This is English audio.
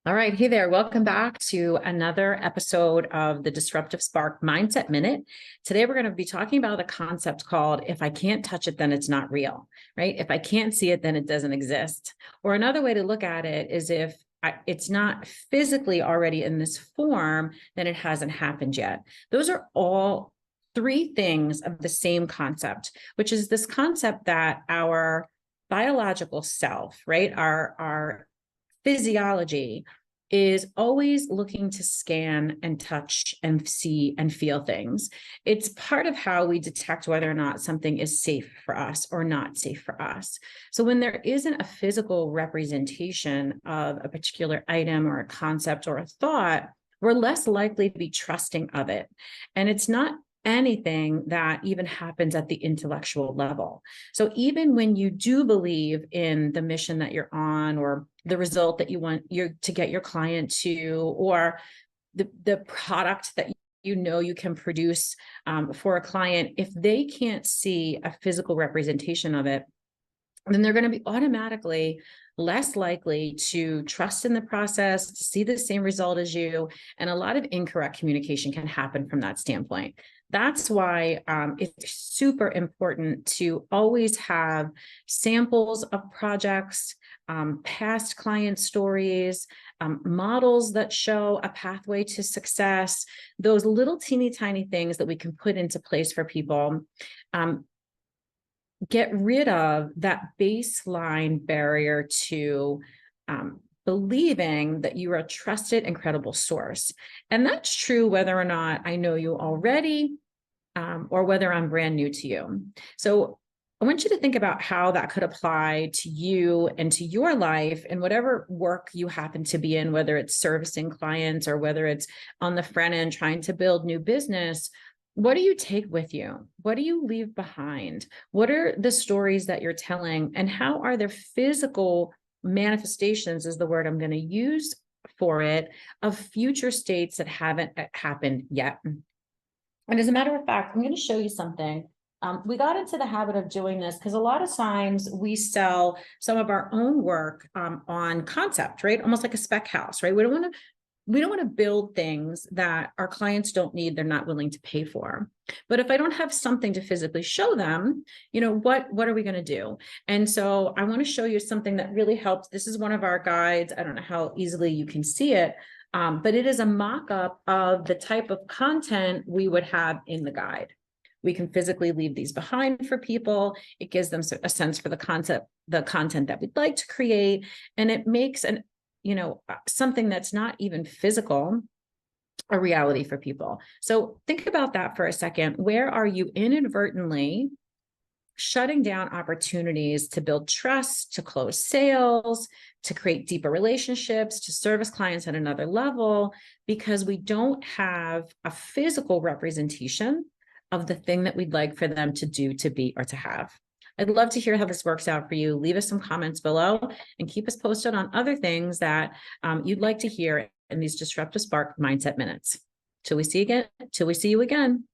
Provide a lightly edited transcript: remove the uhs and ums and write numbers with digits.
All right. Hey there. Welcome back to another episode of the Disruptive Spark Mindset Minute. Today, we're going to be talking about a concept called if I can't touch it, then it's not real, right? If I can't see it, then it doesn't exist. Or another way to look at it is if it's not physically already in this form, then it hasn't happened yet. Those are all three things of the same concept, which is this concept that our biological self, right? Our physiology is always looking to scan and touch and see and feel things. It's part of how we detect whether or not something is safe for us or not safe for us. So when there isn't a physical representation of a particular item or a concept or a thought, we're less likely to be trusting of it. And it's not anything that even happens at the intellectual level. So even when you do believe in the mission that you're on, or the result that you want to get your client to, or the product that you can produce for a client, if they can't see a physical representation of it, then they're going to be automatically less likely to trust in the process, to see the same result as you, and a lot of incorrect communication can happen from that standpoint. That's why it's super important to always have samples of projects, past client stories, models that show a pathway to success, those little teeny tiny things that we can put into place for people. Get rid of that baseline barrier to believing that you are a trusted and credible source. And that's true whether or not I know you already or whether I'm brand new to you. So I want you to think about how that could apply to you and to your life and whatever work you happen to be in, whether it's servicing clients or whether it's on the front end trying to build new business. What do you take with you? What do you leave behind? What are the stories that you're telling? And how are their physical manifestations, is the word I'm going to use for it, of future states that haven't happened yet? And as a matter of fact, I'm going to show you something. We got into the habit of doing this because a lot of times we sell some of our own work on concept, right? Almost like a spec house, right? We don't want to build things that our clients don't need, they're not willing to pay for. But if I don't have something to physically show them, what are we going to do? And so I want to show you something that really helps. This is one of our guides. I don't know how easily you can see it, but it is a mock-up of the type of content we would have in the guide. We can physically leave these behind for people. It gives them a sense for the content that we'd like to create. And it makes something that's not even physical a reality for people. So think about that for a second. Where are you inadvertently shutting down opportunities to build trust, to close sales, to create deeper relationships, to service clients at another level, because we don't have a physical representation of the thing that we'd like for them to do, to be, or to have? I'd love to hear how this works out for you. Leave us some comments below and keep us posted on other things that you'd like to hear in these Disruptive Spark Mindset Minutes. Till we see you again.